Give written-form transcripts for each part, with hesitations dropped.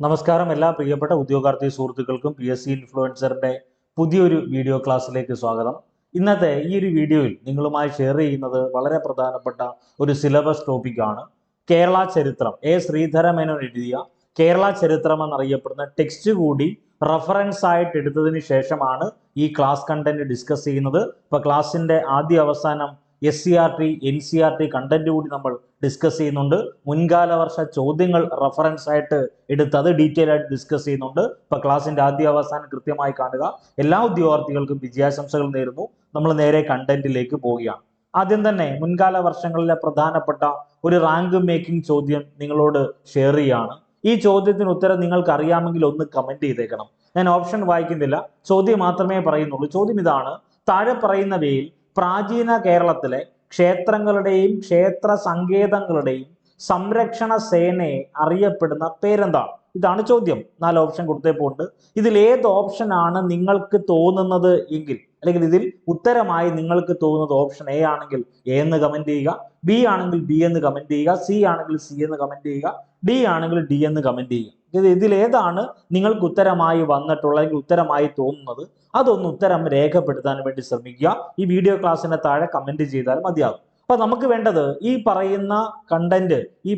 നമസ്കാരം എല്ലാ പ്രിയപ്പെട്ട ഉദ്യോഗാർത്ഥി സുഹൃത്തുക്കൾക്കും PSC ഇൻഫ്ലുവൻസറിന്റെ പുതിയൊരു വീഡിയോ ക്ലാസ്സിലേക്ക് സ്വാഗതം. ഇന്നത്തെ ഈ ഒരു വീഡിയോയിൽ നിങ്ങളുമായി ഷെയർ ചെയ്യുന്നത് വളരെ പ്രധാനപ്പെട്ട ഒരു സിലബസ് ടോപ്പിക്കാണ്. കേരള ചരിത്രം ശ്രീധര മേനോൻ എഴുതിയ കേരള ചരിത്രം എന്നറിയപ്പെടുന്ന ടെക്സ്റ്റ് കൂടി റഫറൻസ് ആയിട്ട് എടുത്തതിന് ശേഷമാണ് ഈ ക്ലാസ് കണ്ടന്റ് ഡിസ്കസ് ചെയ്യുന്നത്. ഇപ്പൊ ക്ലാസിന്റെ ആദ്യ അവസാനം SCERT NCERT കണ്ടന്റ് കൂടി നമ്മൾ ഡിസ്കസ് ചെയ്യുന്നുണ്ട്. മുൻകാല വർഷ ചോദ്യങ്ങൾ റഫറൻസ് ആയിട്ട് എടുത്ത് അത് ഡീറ്റെയിൽ ആയിട്ട് ഡിസ്കസ് ചെയ്യുന്നുണ്ട്. ഇപ്പൊ ക്ലാസിന്റെ ആദ്യ അവസാനം കൃത്യമായി കാണുക. എല്ലാ ഉദ്യോഗാർത്ഥികൾക്കും വിജയാശംസകൾ നേരുന്നു. നമ്മൾ നേരെ കണ്ടന്റിലേക്ക് പോവുകയാണ്. ആദ്യം തന്നെ മുൻകാല വർഷങ്ങളിലെ പ്രധാനപ്പെട്ട ഒരു റാങ്ക് മേക്കിംഗ് ചോദ്യം നിങ്ങളോട് ഷെയർ ചെയ്യാണ്. ഈ ചോദ്യത്തിന് ഉത്തരം നിങ്ങൾക്ക് അറിയാമെങ്കിൽ ഒന്ന് കമന്റ് ചെയ്തേക്കണം. ഞാൻ ഓപ്ഷൻ വായിക്കുന്നില്ല, ചോദ്യം മാത്രമേ പറയുന്നുള്ളൂ. ചോദ്യം ഇതാണ്: താഴെ പറയുന്നവയിൽ പ്രാചീന കേരളത്തിലെ ക്ഷേത്രങ്ങളുടെയും ക്ഷേത്ര സങ്കേതങ്ങളുടെയും സംരക്ഷണ സേനയെ അറിയപ്പെടുന്ന പേരെന്താണ്? ഇതാണ് ചോദ്യം. 4 ഓപ്ഷൻ കൊടുത്തേപ്പോണ്ട്. ഇതിൽ ഏത് ഓപ്ഷൻ ആണ് നിങ്ങൾക്ക് തോന്നുന്നത് എങ്കിൽ, അല്ലെങ്കിൽ ഇതിൽ ഉത്തരമായി നിങ്ങൾക്ക് തോന്നുന്നത് ഓപ്ഷൻ A ആണെങ്കിൽ A എന്ന് കമന്റ് ചെയ്യുക, B ആണെങ്കിൽ B എന്ന് കമന്റ് ചെയ്യുക, C ആണെങ്കിൽ C എന്ന് കമന്റ് ചെയ്യുക, D ആണെങ്കിൽ D എന്ന് കമന്റ് ചെയ്യുക. ഇതിൽ ഏതാണ് നിങ്ങൾക്ക് ഉത്തരമായി വന്നിട്ടുള്ള, അല്ലെങ്കിൽ ഉത്തരമായി തോന്നുന്നത്, അതൊന്ന് ഉത്തരം രേഖപ്പെടുത്താൻ വേണ്ടി ശ്രമിക്കുക. ഈ വീഡിയോ ക്ലാസ്സിന് താഴെ കമന്റ് ചെയ്താൽ മതിയാകും. അപ്പൊ നമുക്ക് വേണ്ടത് ഈ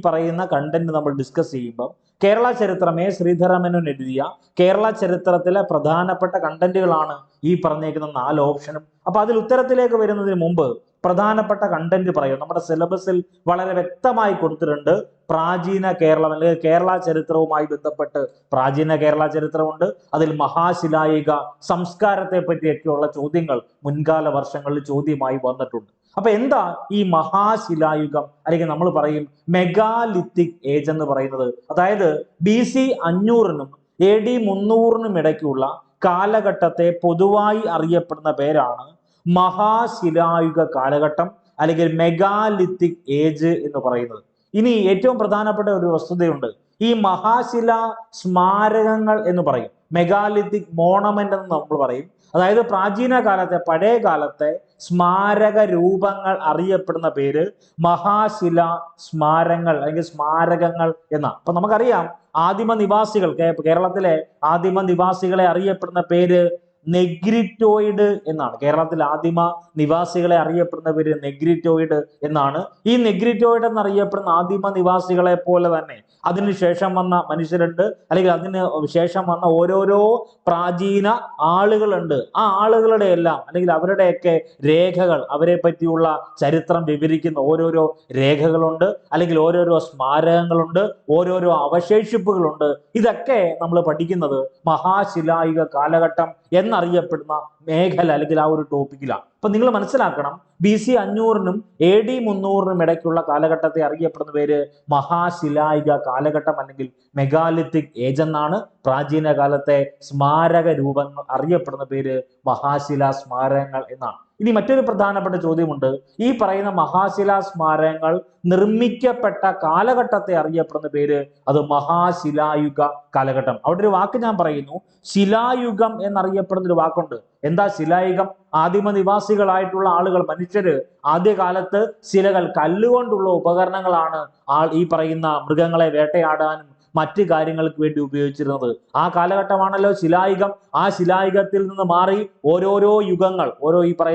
പറയുന്ന കണ്ടന്റ് നമ്മൾ ഡിസ്കസ് ചെയ്യുമ്പോൾ കേരള ചരിത്രം ശ്രീധര മേനോൻ എഴുതിയ കേരള ചരിത്രത്തിലെ പ്രധാനപ്പെട്ട കണ്ടന്റുകളാണ് ഈ പറഞ്ഞേക്കുന്ന 4 ഓപ്ഷനും. അപ്പൊ അതിൽ ഉത്തരത്തിലേക്ക് വരുന്നതിന് മുമ്പ് പ്രധാനപ്പെട്ട കണ്ടന്റ് പറയും. നമ്മുടെ സിലബസിൽ വളരെ വ്യക്തമായി കൊടുത്തിട്ടുണ്ട്. പ്രാചീന കേരളം അല്ലെങ്കിൽ കേരള ചരിത്രവുമായി ബന്ധപ്പെട്ട് പ്രാചീന കേരള ചരിത്രമുണ്ട്. അതിൽ മഹാശിലായിക സംസ്കാരത്തെ പറ്റിയൊക്കെയുള്ള ചോദ്യങ്ങൾ മുൻകാല വർഷങ്ങളിൽ ചോദ്യമായി വന്നിട്ടുണ്ട്. അപ്പൊ എന്താ ഈ മഹാശിലായുഗം, അല്ലെങ്കിൽ നമ്മൾ പറയും മെഗാലിത്തിക് ഏജ് എന്ന് പറയുന്നത്? അതായത് BC 500-നും AD 300-നും ഇടയ്ക്കുള്ള കാലഘട്ടത്തെ പൊതുവായി അറിയപ്പെടുന്ന പേരാണ് മഹാശിലായുഗ കാലഘട്ടം, അല്ലെങ്കിൽ മെഗാലിത്തിക് ഏജ് എന്ന് പറയുന്നത്. ഇനി ഏറ്റവും പ്രധാനപ്പെട്ട ഒരു വസ്തുതയുണ്ട്. ഈ മഹാശില സ്മാരകങ്ങൾ എന്ന് പറയും, മെഗാലിത്തിക് മോണമെന്റ് എന്ന് നമ്മൾ പറയും. അതായത് പ്രാചീന കാലത്തെ, പഴയ കാലത്തെ സ്മാരക രൂപങ്ങൾ അറിയപ്പെടുന്ന പേര് മഹാശില സ്മാരകങ്ങൾ അല്ലെങ്കിൽ സ്മാരകങ്ങൾ എന്ന. അപ്പൊ നമുക്കറിയാം, ആദിമ നിവാസികൾ, കേരളത്തിലെ ആദിമ നിവാസികളെ അറിയപ്പെടുന്ന പേര് നെഗ്രിറ്റോയിഡ് എന്നാണ്. കേരളത്തിലെ ആദിമ നിവാസികളെ അറിയപ്പെടുന്ന പേര് നെഗ്രിറ്റോയിഡ് എന്നാണ്. ഈ നെഗ്രിറ്റോയിഡ് എന്നറിയപ്പെടുന്ന ആദിമ നിവാസികളെ പോലെ തന്നെ അതിനുശേഷം വന്ന മനുഷ്യരുണ്ട്, അല്ലെങ്കിൽ അതിന് ശേഷം വന്ന ഓരോരോ പ്രാചീന ആളുകളുണ്ട്. ആ ആളുകളുടെ എല്ലാം, അല്ലെങ്കിൽ അവരുടെയൊക്കെ രേഖകൾ, അവരെ പറ്റിയുള്ള ചരിത്രം വിവരിക്കുന്ന ഓരോരോ രേഖകളുണ്ട്, അല്ലെങ്കിൽ ഓരോരോ സ്മാരകങ്ങളുണ്ട്, ഓരോരോ അവശേഷിപ്പുകളുണ്ട്. ഇതൊക്കെ നമ്മൾ പഠിക്കുന്നത് മഹാശിലായുഗ കാലഘട്ടം എന്നറിയപ്പെടുന്ന മേഖല, അല്ലെങ്കിൽ ആ ഒരു ടോപ്പിക്കിലാണ്. അപ്പൊ നിങ്ങൾ മനസ്സിലാക്കണം, BC 500-നും AD 300-നും ഇടയ്ക്കുള്ള കാലഘട്ടത്തെ അറിയപ്പെടുന്ന പേര് മഹാശിലായിക കാലഘട്ടം, അല്ലെങ്കിൽ മെഗാലിത്തിക് ഏജ് എന്നാണ്. പ്രാചീന കാലത്തെ സ്മാരക രൂപങ്ങൾ അറിയപ്പെടുന്ന പേര് മഹാശിലാ സ്മാരകങ്ങൾ എന്നാണ്. ഇനി മറ്റൊരു പ്രധാനപ്പെട്ട ചോദ്യമുണ്ട്. ഈ പറയുന്ന മഹാശിലാ സ്മാരകങ്ങൾ നിർമ്മിക്കപ്പെട്ട കാലഘട്ടത്തെ അറിയപ്പെടുന്ന പേര് അത് മഹാശിലായുഗ കാലഘട്ടം. അവിടെ ഒരു വാക്ക് ഞാൻ പറയുന്നു, ശിലായുഗം എന്നറിയപ്പെടുന്ന ഒരു വാക്കുണ്ട്. എന്താ ശിലായുഗം? ആദിമ നിവാസികളായിട്ടുള്ള ആളുകൾ, മനുഷ്യര് ആദ്യകാലത്ത് ശിലകൾ, കല്ലുകൊണ്ടുള്ള ഉപകരണങ്ങളാണ് ഈ പറയുന്ന മൃഗങ്ങളെ വേട്ടയാടാനും മറ്റ് കാര്യങ്ങൾക്ക് വേണ്ടി ഉപയോഗിച്ചിരുന്നത്. ആ കാലഘട്ടമാണല്ലോ ശിലായുഗം. ആ ശിലായുഗത്തിൽ നിന്ന് മാറി ഓരോരോ യുഗങ്ങൾ,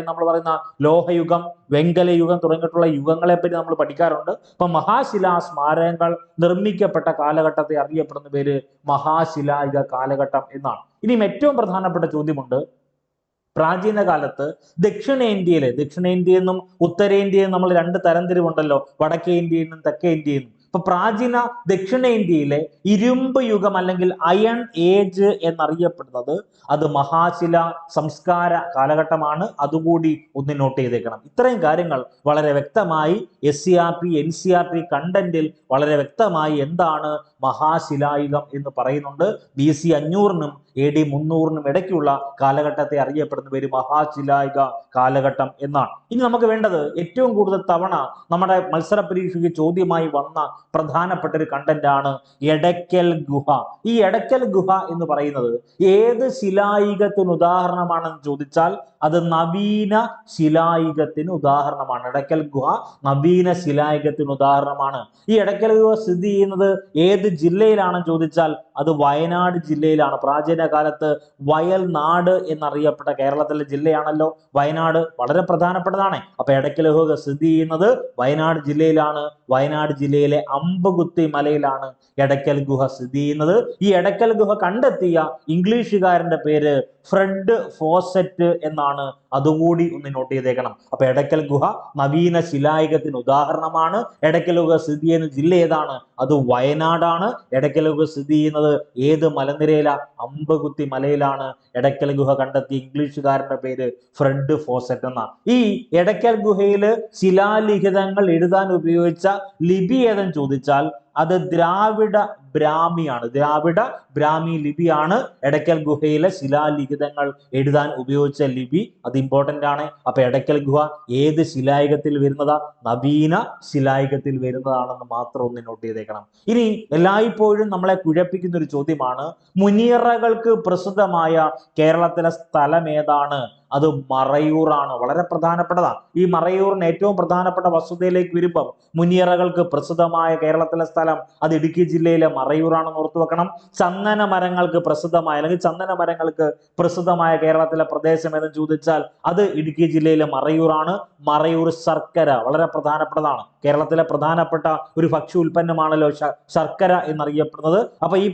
നമ്മൾ പറയുന്ന ലോഹയുഗം, വെങ്കലയുഗം തുടങ്ങിയിട്ടുള്ള യുഗങ്ങളെ പറ്റി നമ്മൾ പഠിക്കാറുണ്ട്. അപ്പൊ മഹാശിലാ സ്മാരകങ്ങൾ നിർമ്മിക്കപ്പെട്ട കാലഘട്ടത്തെ അറിയപ്പെടുന്ന പേര് മഹാശിലായുഗ കാലഘട്ടം എന്നാണ്. ഇനിയും ഏറ്റവും പ്രധാനപ്പെട്ട ചോദ്യമുണ്ട്. പ്രാചീന കാലത്ത് ദക്ഷിണേന്ത്യയെന്നും ഉത്തരേന്ത്യയെന്നും നമ്മൾ 2 തരംതിരിവുണ്ടല്ലോ, വടക്കേ ഇന്ത്യയെന്നും തെക്കേ ഇന്ത്യയെന്നും. ഇപ്പൊ പ്രാചീന ദക്ഷിണേന്ത്യയിലെ ഇരുമ്പ് യുഗം, അല്ലെങ്കിൽ അയൺ ഏജ് എന്നറിയപ്പെടുന്നത് അത് മഹാശില സംസ്കാര കാലഘട്ടമാണ്. അതുകൂടി ഒന്ന് നോട്ട് ചെയ്തേക്കണം. ഇത്രയും കാര്യങ്ങൾ വളരെ വ്യക്തമായി SCERT NCERT കണ്ടന്റിൽ വളരെ വ്യക്തമായി എന്താണ് മഹാശിലായുഗം എന്ന് പറയുന്നുണ്ട്. BC 500-നും AD 300-നും ഇടയ്ക്കുള്ള കാലഘട്ടത്തെ അറിയപ്പെടുന്ന പേര് മഹാശിലായുഗ കാലഘട്ടം എന്നാണ്. ഇനി നമുക്ക് വേണ്ടത്, ഏറ്റവും കൂടുതൽ തവണ നമ്മുടെ മത്സര പരീക്ഷയ്ക്ക് ചോദ്യമായി വന്ന പ്രധാനപ്പെട്ട ഒരു കണ്ടന്റ് ആണ് എടയ്ക്കൽ ഗുഹ. ഈ എടയ്ക്കൽ ഗുഹ എന്ന് പറയുന്നത് ഏത് ശിലായുഗത്തിന് ഉദാഹരണമാണെന്ന് ചോദിച്ചാൽ അത് നവീന ശിലായുഗത്തിന് ഉദാഹരണമാണ്. എടയ്ക്കൽ ഗുഹ നവീന ശിലായുഗത്തിന് ഉദാഹരണമാണ്. ഈ എടയ്ക്കൽ ഗുഹ സ്ഥിതി ചെയ്യുന്നത് ഏത് ജില്ലയിലാണെന്ന് ചോദിച്ചാൽ അത് വയനാട് ജില്ലയിലാണ്. പ്രാചീന കാലത്ത് വയൽനാട് എന്നറിയപ്പെട്ട കേരളത്തിലെ ജില്ലയാണല്ലോ വയനാട്, വളരെ പ്രധാനപ്പെട്ടതാണ്. അപ്പൊ എടക്കൽ ഗുഹ സ്ഥിതി ചെയ്യുന്നത് വയനാട് ജില്ലയിലാണ്. വയനാട് ജില്ലയിലെ അമ്പുകുത്തി മലയിലാണ് എടക്കൽ ഗുഹ സ്ഥിതി ചെയ്യുന്നത്. ഈ എടക്കൽ ഗുഹ കണ്ടെത്തിയ ഇംഗ്ലീഷുകാരന്റെ പേര് ഫ്രെഡ് ഫോസെറ്റ് എന്നാണ്. അതുകൂടി ഒന്ന് നോട്ട് ചെയ്തേക്കണം. അപ്പൊ എടക്കൽ ഗുഹ നവീന ശിലായുഗത്തിന് ഉദാഹരണമാണ്. എടക്കൽ ഗുഹ സ്ഥിതി ചെയ്യുന്ന ജില്ല ഏതാണ്? അത് വയനാടാണ്. എടക്കൽ ഗുഹ സ്ഥിതി ചെയ്യുന്നത് ഏത് മലനിരയില? അമ്പകുത്തി മലയിലാണ് എടക്കൽ ഗുഹ കണ്ടെത്തിയ ഇംഗ്ലീഷുകാരന്റെ പേര് ഫ്രെഡ് ഫോസെറ്റ് എന്ന. ഈ എടക്കൽ ഗുഹയില് ശിലാലിഖിതങ്ങൾ എഴുതാൻ ഉപയോഗിച്ച ലിപി ഏതെന്ന് ചോദിച്ചാൽ അത് ദ്രാവിഡ ബ്രാഹ്മിയാണ്. ദ്രാവിഡ ബ്രാഹ്മി ലിപിയാണ് എടക്കൽ ഗുഹയിലെ ശിലാലിഖിതങ്ങൾ എഴുതാൻ ഉപയോഗിച്ച ലിപി. അത് ഇമ്പോർട്ടന്റ് ആണ്. അപ്പൊ എടക്കൽ ഗുഹ ഏത് ശിലായുഗത്തിൽ വരുന്നതാ? നവീന ശിലായുഗത്തിൽ വരുന്നതാണെന്ന് മാത്രം ഒന്ന് നോട്ട് ചെയ്തേക്കണം. ഇനി എല്ലായ്പ്പോഴും നമ്മളെ കുഴപ്പിക്കുന്ന ഒരു ചോദ്യമാണ്, മുനിയറകൾക്ക് പ്രസിദ്ധമായ കേരളത്തിലെ സ്ഥലം ഏതാണ്? അത് മറയൂറാണ്. വളരെ പ്രധാനപ്പെട്ടതാണ്. ഈ മറയൂറിന് ഏറ്റവും പ്രധാനപ്പെട്ട വസ്തുതയിലേക്ക് വരുമ്പം മുനിയറകൾക്ക് പ്രസിദ്ധമായ കേരളത്തിലെ സ്ഥലം അത് ഇടുക്കി ജില്ലയിലെ മറയൂറാണെന്ന് ഓർത്തു വെക്കണം. ചന്ദന മരങ്ങൾക്ക് പ്രസിദ്ധമായ അല്ലെങ്കിൽ ചന്ദന മരങ്ങൾക്ക് പ്രസിദ്ധമായ കേരളത്തിലെ പ്രദേശം എന്ന് ചോദിച്ചാൽ അത് ഇടുക്കി ജില്ലയിലെ മറയൂറാണ്. മറയൂർ ശർക്കര വളരെ പ്രധാനപ്പെട്ടതാണ്. കേരളത്തിലെ പ്രധാനപ്പെട്ട ഒരു ഭക്ഷ്യ ഉൽപ്പന്നമാണല്ലോ ശർക്കര എന്നറിയപ്പെടുന്നത്. അപ്പൊ ഈ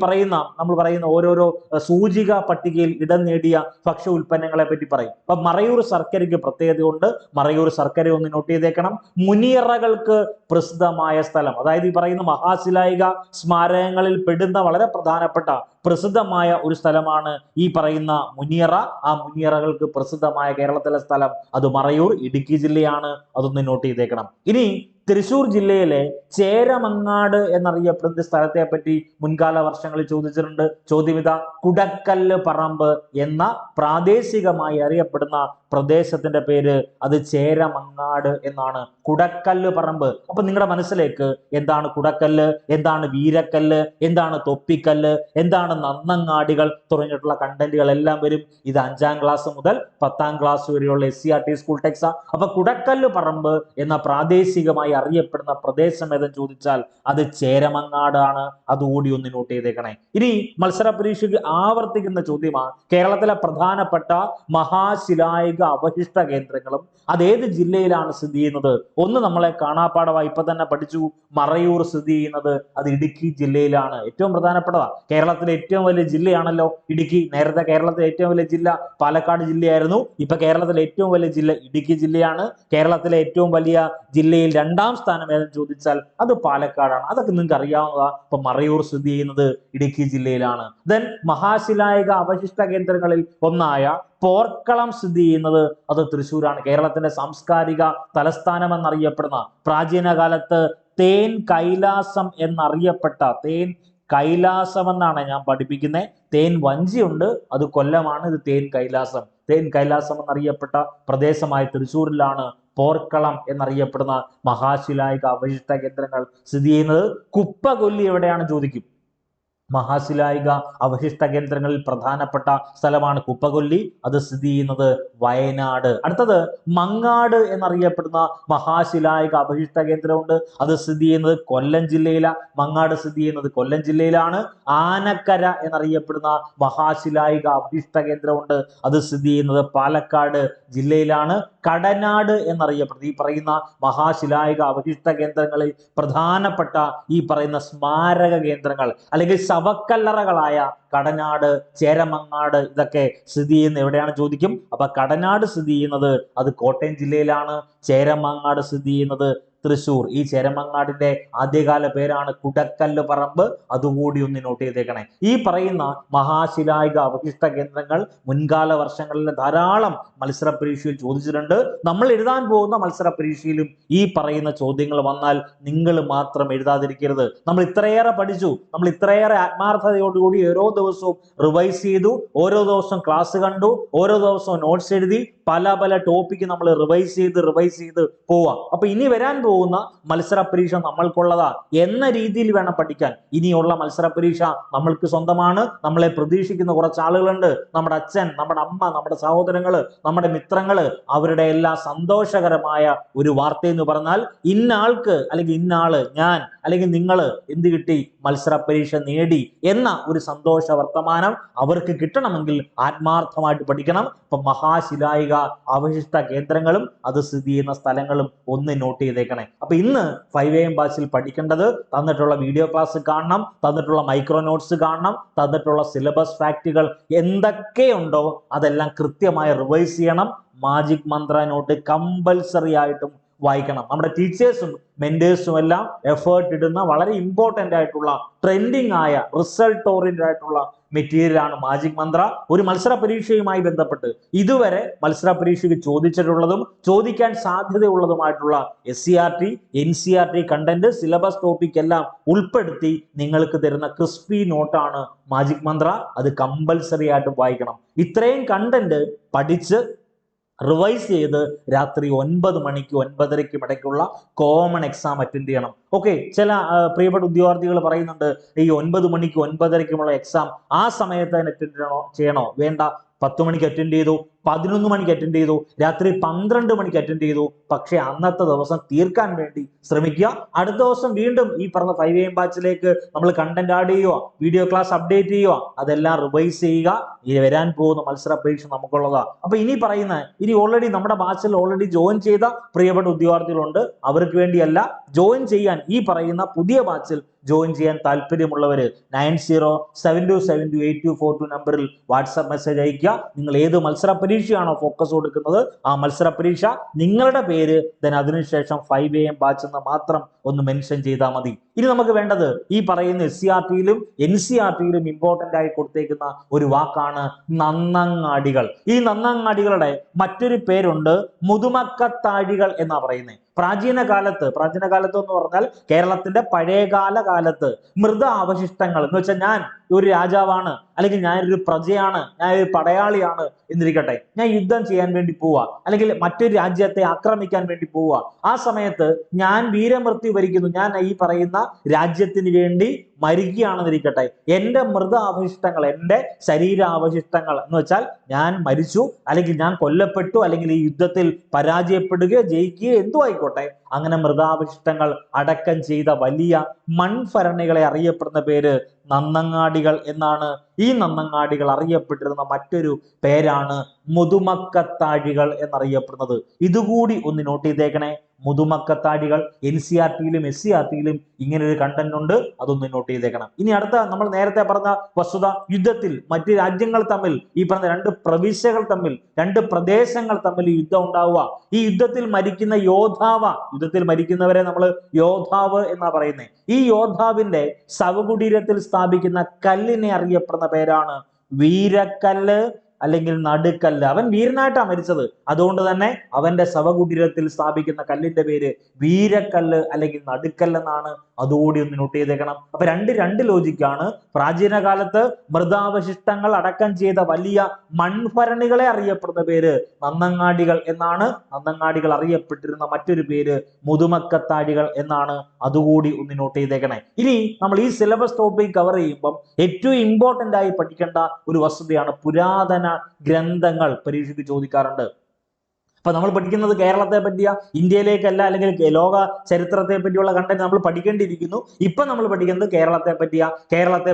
നമ്മൾ പറയുന്ന ഓരോരോ സൂചിക പട്ടികയിൽ ഇടം നേടിയ ഭക്ഷ്യ ഉൽപ്പന്നങ്ങളെ പറ്റി പറയും. അപ്പൊ മറയൂർ ശർക്കരയ്ക്ക് പ്രത്യേകതയുണ്ട്. മറയൂർ ശർക്കര ഒന്ന് നോട്ട് ചെയ്തേക്കണം. മുനിയറകൾക്ക് പ്രസിദ്ധമായ സ്ഥലം, അതായത് ഈ പറയുന്ന മഹാശിലായിക സ്മാരകങ്ങളിൽ പെടുന്ന വളരെ പ്രധാനപ്പെട്ട പ്രസിദ്ധമായ ഒരു സ്ഥലമാണ് ഈ പറയുന്ന മുനിയറ. ആ മുനിയറകൾക്ക് പ്രസിദ്ധമായ കേരളത്തിലെ സ്ഥലം അത് മറയൂർ, ഇടുക്കി ജില്ലയാണ്. അതൊന്ന് നോട്ട് ചെയ്തേക്കണം. ഇനി തൃശൂർ ജില്ലയിലെ ചേരമങ്ങാട് എന്നറിയപ്പെടുന്ന സ്ഥലത്തെ പറ്റി മുൻകാല വർഷങ്ങളിൽ ചോദിച്ചിട്ടുണ്ട്. ചോദ്യം ഇതാ, കുടക്കല്ല് പറമ്പ് എന്ന പ്രാദേശികമായി അറിയപ്പെടുന്ന പ്രദേശത്തിന്റെ പേര് അത് ചേരമങ്ങാട് എന്നാണ്. കുടക്കല്ല് പറമ്പ്. അപ്പൊ നിങ്ങളുടെ മനസ്സിലേക്ക് എന്താണ് കുടക്കല്ല്, എന്താണ് വീരക്കല്ല്, എന്താണ് തൊപ്പിക്കല്ല്, എന്താണ് നന്നങ്ങാടികൾ തുടങ്ങിയിട്ടുള്ള കണ്ടന്റുകൾ എല്ലാം വരും. ഇത് 5ാം ക്ലാസ് മുതൽ 10ാം ക്ലാസ് വരെയുള്ള SCRT സ്കൂൾ ടെക്സ്റ്റ്. അപ്പൊ കുടക്കല്ല് പറമ്പ് എന്ന പ്രാദേശികമായി അറിയപ്പെടുന്ന പ്രദേശം ഏതെന്ന് ചോദിച്ചാൽ അത് ചേരമങ്ങാടാണ്. അതുകൂടി ഒന്ന് നോട്ട് ചെയ്തേക്കണേ. ഇനി മത്സര പരീക്ഷയ്ക്ക് ആവർത്തിക്കുന്ന ചോദ്യമാണ്, കേരളത്തിലെ പ്രധാനപ്പെട്ട മഹാശിലായിക അവശിഷ്ട കേന്ദ്രങ്ങളും അതേത് ജില്ലയിലാണ് സ്ഥിതി ചെയ്യുന്നത്? ഒന്ന് നമ്മളെ കാണാപ്പാടമായി ഇപ്പൊ തന്നെ പഠിച്ചു. മറയൂർ സ്ഥിതി ചെയ്യുന്നത് അത് ഇടുക്കി ജില്ലയിലാണ്. ഏറ്റവും പ്രധാനപ്പെട്ടതാണ്. കേരളത്തിലെ ഏറ്റവും വലിയ ജില്ലയാണല്ലോ ഇടുക്കി. നേരത്തെ കേരളത്തിലെ ഏറ്റവും വലിയ ജില്ല പാലക്കാട് ജില്ലയായിരുന്നു. ഇപ്പൊ കേരളത്തിലെ ഏറ്റവും വലിയ ജില്ല ഇടുക്കി ജില്ലയാണ്. കേരളത്തിലെ ഏറ്റവും വലിയ ജില്ലയിൽ 2ാം സ്ഥാനം ഏതെന്ന് ചോദിച്ചാൽ അത് പാലക്കാടാണ്. അതൊക്കെ നിങ്ങൾക്ക് അറിയാവുന്നതാ. ഇപ്പൊ മറയൂർ സ്ഥിതി ചെയ്യുന്നത് ഇടുക്കി ജില്ലയിലാണ്. ദെൻ മഹാശിലായിക അവശിഷ്ട കേന്ദ്രങ്ങളിൽ ഒന്നായ പോർക്കളം സ്ഥിതി ചെയ്യുന്നത് അത് തൃശ്ശൂരാണ്. കേരളത്തിന്റെ സാംസ്കാരിക തലസ്ഥാനം എന്നറിയപ്പെടുന്ന, പ്രാചീന കാലത്ത് തേൻ കൈലാസം എന്നറിയപ്പെട്ട, തേൻ കൈലാസം എന്നാണ് ഞാൻ പഠിപ്പിക്കുന്നത്. തേൻ വഞ്ചിയുണ്ട്, അത് കൊല്ലമാണ്. ഇത് തേൻ കൈലാസം. തേൻ കൈലാസം എന്നറിയപ്പെട്ട പ്രദേശമായ തൃശ്ശൂരിലാണ് പോർക്കളം എന്നറിയപ്പെടുന്ന മഹാശിലായിക അവശിഷ്ട കേന്ദ്രങ്ങൾ സ്ഥിതി ചെയ്യുന്നത്. കുപ്പകൊല്ലി എവിടെയാണ് ചോദിക്കും. മഹാശിലായിക അവശിഷ്ട കേന്ദ്രങ്ങളിൽ പ്രധാനപ്പെട്ട സ്ഥലമാണ് കുപ്പകൊല്ലി. അത് സ്ഥിതി ചെയ്യുന്നത് വയനാട്. അടുത്തത് മങ്ങാട് എന്നറിയപ്പെടുന്ന മഹാശിലായിക അവശിഷ്ട കേന്ദ്രമുണ്ട്. അത് സ്ഥിതി ചെയ്യുന്നത് കൊല്ലം ജില്ലയിലാണ്. മങ്ങാട് സ്ഥിതി ചെയ്യുന്നത് കൊല്ലം ജില്ലയിലാണ്. ആനക്കര എന്നറിയപ്പെടുന്ന മഹാശിലായിക അവശിഷ്ട കേന്ദ്രമുണ്ട്. അത് സ്ഥിതി ചെയ്യുന്നത് പാലക്കാട് ജില്ലയിലാണ്. കടനാട് എന്നറിയപ്പെടുന്നത് ഈ പറയുന്ന മഹാശിലായിക അവശിഷ്ട കേന്ദ്രങ്ങളിൽ പ്രധാനപ്പെട്ട ഈ പറയുന്ന സ്മാരക കേന്ദ്രങ്ങൾ അല്ലെങ്കിൽ ശവക്കല്ലറകളായ കടനാട്, ചേരമങ്ങാട് ഇതൊക്കെ സ്ഥിതി ചെയ്യുന്ന എവിടെയാണ് ചോദിക്കും. അപ്പൊ കടനാട് സ്ഥിതി ചെയ്യുന്നത് അത് കോട്ടയം ജില്ലയിലാണ്. ചേരമങ്ങാട് സ്ഥിതി ചെയ്യുന്നത് തൃശ്ശൂർ. ഈ ചേരമങ്ങാടിന്റെ ആദ്യകാല പേരാണ് കുടക്കല്ല് പറമ്പ്. അതുകൂടി ഒന്ന് നോട്ട് ചെയ്തേക്കണേ. ഈ പറയുന്ന മഹാശിലായിക അവശിഷ്ട കേന്ദ്രങ്ങൾ മുൻകാല വർഷങ്ങളിൽ ധാരാളം മത്സര പരീക്ഷയിൽ ചോദിച്ചിട്ടുണ്ട്. നമ്മൾ എഴുതാൻ പോകുന്ന മത്സര പരീക്ഷയിലും ഈ പറയുന്ന ചോദ്യങ്ങൾ വന്നാൽ നിങ്ങൾ മാത്രം എഴുതാതിരിക്കരുത്. നമ്മൾ ഇത്രയേറെ പഠിച്ചു, നമ്മൾ ഇത്രയേറെ ആത്മാർത്ഥതയോടുകൂടി ഓരോ ദിവസവും റിവൈസ് ചെയ്തു, ഓരോ ദിവസവും ക്ലാസ് കണ്ടു, ഓരോ ദിവസവും നോട്ട്സ് എഴുതി, പല പല ടോപ്പിക്ക് നമ്മൾ റിവൈസ് ചെയ്ത് പോവാം. അപ്പൊ ഇനി വരാൻ പോകുന്ന മത്സര പരീക്ഷ നമ്മൾക്കുള്ളതാ എന്ന രീതിയിൽ വേണം പഠിക്കാൻ. ഇനിയുള്ള മത്സര പരീക്ഷ നമ്മൾക്ക് സ്വന്തമാണ്. നമ്മളെ പ്രതീക്ഷിക്കുന്ന കുറച്ച് ആളുകളുണ്ട്. നമ്മുടെ അച്ഛൻ, നമ്മുടെ അമ്മ, നമ്മുടെ സഹോദരങ്ങള്, നമ്മുടെ മിത്രങ്ങള്, അവരുടെ എല്ലാ സന്തോഷകരമായ ഒരു വാർത്ത എന്ന് പറഞ്ഞാൽ ഇന്ന ആൾക്ക് അല്ലെങ്കിൽ ഇന്ന ആള്, ഞാൻ അല്ലെങ്കിൽ നിങ്ങൾ എന്ത് കിട്ടി, മത്സര പരീക്ഷ നേടി എന്ന ഒരു സന്തോഷ വർത്തമാനം അവർക്ക് കിട്ടണമെങ്കിൽ ആത്മാർത്ഥമായിട്ട് പഠിക്കണം. ഇപ്പൊ മഹാശിലായിക അവശിഷ്ട കേന്ദ്രങ്ങളും അത് സ്ഥിതി ചെയ്യുന്ന സ്ഥലങ്ങളും ഒന്ന് നോട്ട് ചെയ്തേക്കണേ. അപ്പൊ ഇന്ന് 5am ബാച്ചിൽ പഠിക്കേണ്ടത് തന്നിട്ടുള്ള വീഡിയോ ക്ലാസ് കാണണം, തന്നിട്ടുള്ള മൈക്രോ നോട്ട്സ് കാണണം, തന്നിട്ടുള്ള സിലബസ് ഫാക്റ്റുകൾ എന്തൊക്കെയുണ്ടോ അതെല്ലാം കൃത്യമായി റിവൈസ് ചെയ്യണം. മാജിക് മന്ത്ര നോട്ട് കമ്പൽസറി ആയിട്ടും വായിക്കണം. നമ്മുടെ ടീച്ചേഴ്സും മെന്റേഴ്സും എല്ലാം എഫേർട്ട് ഇടുന്ന വളരെ ഇമ്പോർട്ടന്റ് ആയിട്ടുള്ള ട്രെൻഡിങ് ആയ റിസൾട്ട് ഓറിയന്റഡ് ആയിട്ടുള്ള മെറ്റീരിയലാണ് മാജിക് മന്ത്ര. ഒരു മത്സര പരീക്ഷയുമായി ബന്ധപ്പെട്ട് ഇതുവരെ മത്സര പരീക്ഷയ്ക്ക് ചോദിച്ചിട്ടുള്ളതും ചോദിക്കാൻ സാധ്യതയുള്ളതുമായിട്ടുള്ള SCRT, NCRT content, syllabus topic എല്ലാം ഉൾപ്പെടുത്തി നിങ്ങൾക്ക് തരുന്ന ക്രിസ്പി നോട്ടാണ് മാജിക് മന്ത്ര. അത് കമ്പൽസറി ആയിട്ട് വായിക്കണം. ഇത്രയും കണ്ടന്റ് പഠിച്ച് റിവൈസ് ചെയ്ത് രാത്രി 9 മണിക്ക് 9:30 ഇടയ്ക്കുള്ള കോമൺ എക്സാം അറ്റൻഡ് ചെയ്യണം. ഓക്കെ, ചില പ്രിയപ്പെട്ട ഉദ്യോഗാർത്ഥികൾ പറയുന്നുണ്ട് ഈ 9 മണിക്ക് 9:30 എക്സാം ആ സമയത്ത് തന്നെ അറ്റൻഡ് ചെയ്യണോ? വേണ്ട. 10 മണിക്ക് അറ്റൻഡ് ചെയ്തു, 11 മണിക്ക് അറ്റൻഡ് ചെയ്തു, രാത്രി 12 മണിക്ക് അറ്റൻഡ് ചെയ്തു. പക്ഷെ അന്നത്തെ ദിവസം തീർക്കാൻ വേണ്ടി ശ്രമിക്കുക. അടുത്ത ദിവസം വീണ്ടും ഈ പറഞ്ഞ 5am ബാച്ചിലേക്ക് നമ്മൾ കണ്ടന്റ് ആഡ് ചെയ്യുക, വീഡിയോ ക്ലാസ് അപ്ഡേറ്റ് ചെയ്യുക, അതെല്ലാം റിവൈസ് ചെയ്യുക. ഇനി വരാൻ പോകുന്ന മത്സര പരീക്ഷ നമുക്കുള്ളതാ. അപ്പൊ ഇനി ഓൾറെഡി നമ്മുടെ ബാച്ചിൽ ഓൾറെഡി ജോയിൻ ചെയ്ത പ്രിയപ്പെട്ട ഉദ്യോഗാർത്ഥികളുണ്ട്. അവർക്ക് വേണ്ടിയല്ല, ജോയിൻ ചെയ്യാൻ ഈ പറയുന്ന പുതിയ ബാച്ചിൽ ജോയിൻ ചെയ്യാൻ താല്പര്യമുള്ളവര് 9072728242 നമ്പറിൽ വാട്സ്ആപ്പ് മെസ്സേജ് അയക്കുക. നിങ്ങൾ ഏത് മത്സര പരീക്ഷയാണോ ഫോക്കസ് കൊടുക്കുന്നത് ആ മത്സര പരീക്ഷ, നിങ്ങളുടെ പേര്, അതിനുശേഷം 5am ബാച്ച് എന്ന് മാത്രം ഒന്ന് മെൻഷൻ ചെയ്താൽ മതി. ഇനി നമുക്ക് വേണ്ടത് ഈ പറയുന്ന SCRT-യിലും NCRT-യിലും ഇമ്പോർട്ടന്റ് ആയി കൊടുത്തേക്കുന്ന ഒരു വാക്കാണ് നന്നങ്ങാടികൾ. ഈ നന്നങ്ങാടികളുടെ മറ്റൊരു പേരുണ്ട് മുതുമക്കത്താഴികൾ എന്നാ പറയുന്നത്. പ്രാചീന കാലത്ത് എന്ന് പറഞ്ഞാൽ കേരളത്തിന്റെ പഴയകാല കാലത്ത് മൃത അവശിഷ്ടങ്ങൾ എന്ന് വെച്ചാൽ ഞാൻ ഒരു രാജാവാണ്, അല്ലെങ്കിൽ ഞാനൊരു പ്രജയാണ്, ഞാൻ ഒരു പടയാളിയാണ് എന്നിരിക്കട്ടെ, ഞാൻ യുദ്ധം ചെയ്യാൻ വേണ്ടി പോവാ, അല്ലെങ്കിൽ മറ്റൊരു രാജ്യത്തെ ആക്രമിക്കാൻ വേണ്ടി പോവാ. ആ സമയത്ത് ഞാൻ വീരമൃത്യു വരിക്കുന്നു, ഞാൻ ഈ പറയുന്ന രാജ്യത്തിന് വേണ്ടി മരിക്കുകയാണെന്നിരിക്കട്ടെ. എന്റെ മൃതാവശിഷ്ടങ്ങൾ, എന്റെ ശരീരാവശിഷ്ടങ്ങൾ എന്ന് വെച്ചാൽ ഞാൻ മരിച്ചു, അല്ലെങ്കിൽ ഞാൻ കൊല്ലപ്പെട്ടു, അല്ലെങ്കിൽ ഈ യുദ്ധത്തിൽ പരാജയപ്പെടുകയോ ജയിക്കുകയോ എന്തോ ആയിക്കോട്ടെ, അങ്ങനെ മൃതാവശിഷ്ടങ്ങൾ അടക്കം ചെയ്ത വലിയ മൺഭരണികളെ അറിയപ്പെടുന്ന പേര് നന്നങ്ങാടികൾ എന്നാണ്. ഈ നന്നങ്ങാടികൾ അറിയപ്പെട്ടിരുന്ന മറ്റൊരു പേരാണ് മുതുമക്കത്താഴികൾ എന്നറിയപ്പെടുന്നത്. ഇതുകൂടി ഒന്ന് നോട്ട് ചെയ്തേക്കണേ. മുതുമക്കത്താഴികൾ NCRT-യിലും SCRT-യിലും ഇങ്ങനെ ഒരു കണ്ടന്റ് ഉണ്ട്, അതൊന്ന് നോട്ട് ചെയ്തേക്കണം. ഇനി അടുത്ത നമ്മൾ നേരത്തെ പറഞ്ഞ വസ്തുത, യുദ്ധത്തിൽ മറ്റ് രാജ്യങ്ങൾ തമ്മിൽ, ഈ പറഞ്ഞ രണ്ട് പ്രവിശ്യകൾ തമ്മിൽ, രണ്ട് പ്രദേശങ്ങൾ തമ്മിൽ യുദ്ധം ഉണ്ടാവുക. ഈ യുദ്ധത്തിൽ മരിക്കുന്ന യുദ്ധത്തിൽ മരിക്കുന്നവരെ നമ്മൾ യോദ്ധാവ് എന്നാ പറയുന്നത്. ഈ യോദ്ധാവിന്റെ ശവകുടീരത്തിൽ സ്ഥാപിക്കുന്ന കല്ലിനെ അറിയപ്പെടുന്ന പേരാണ് വീരക്കല്ല് അല്ലെങ്കിൽ നടുക്കല്ല്. അവൻ വീരനായിട്ടാണ് മരിച്ചത്, അതുകൊണ്ട് തന്നെ അവന്റെ ശവകുടീരത്തിൽ സ്ഥാപിക്കുന്ന കല്ലിന്റെ പേര് വീരക്കല്ല് അല്ലെങ്കിൽ നടുക്കല്ല് എന്നാണ്. അതുകൂടി ഒന്ന് നോട്ട് ചെയ്തേക്കണം. അപ്പൊ രണ്ട് ലോജിക്കാണ്. പ്രാചീന കാലത്ത് മൃതാവശിഷ്ടങ്ങൾ അടക്കം ചെയ്ത വലിയ മൺഭരണികളെ അറിയപ്പെടുന്ന പേര് നന്നങ്ങാടികൾ എന്നാണ്. നന്നങ്ങാടികൾ അറിയപ്പെട്ടിരുന്ന മറ്റൊരു പേര് മുതുമക്കത്താഴികൾ എന്നാണ്. അതുകൂടി ഒന്ന് നോട്ട് ചെയ്തേക്കണേ. ഇനി നമ്മൾ ഈ സിലബസ് ടോപ്പിക് കവർ ചെയ്യുമ്പം ഏറ്റവും ഇമ്പോർട്ടന്റ് ആയി പഠിക്കേണ്ട ഒരു വസ്തുതയാണ് പുരാതന ഗ്രന്ഥങ്ങൾ. പരീക്ഷയ്ക്ക് ചോദിക്കാറുണ്ട്. അപ്പൊ നമ്മൾ പഠിക്കുന്നത് കേരളത്തെ പറ്റിയ, ഇന്ത്യയിലേക്കല്ല, അല്ലെങ്കിൽ ലോക ചരിത്രത്തെ പറ്റിയുള്ള കണ്ടന്റ് നമ്മൾ പഠിക്കേണ്ടിയിരിക്കുന്നു. ഇപ്പൊ നമ്മൾ പഠിക്കുന്നത് കേരളത്തെ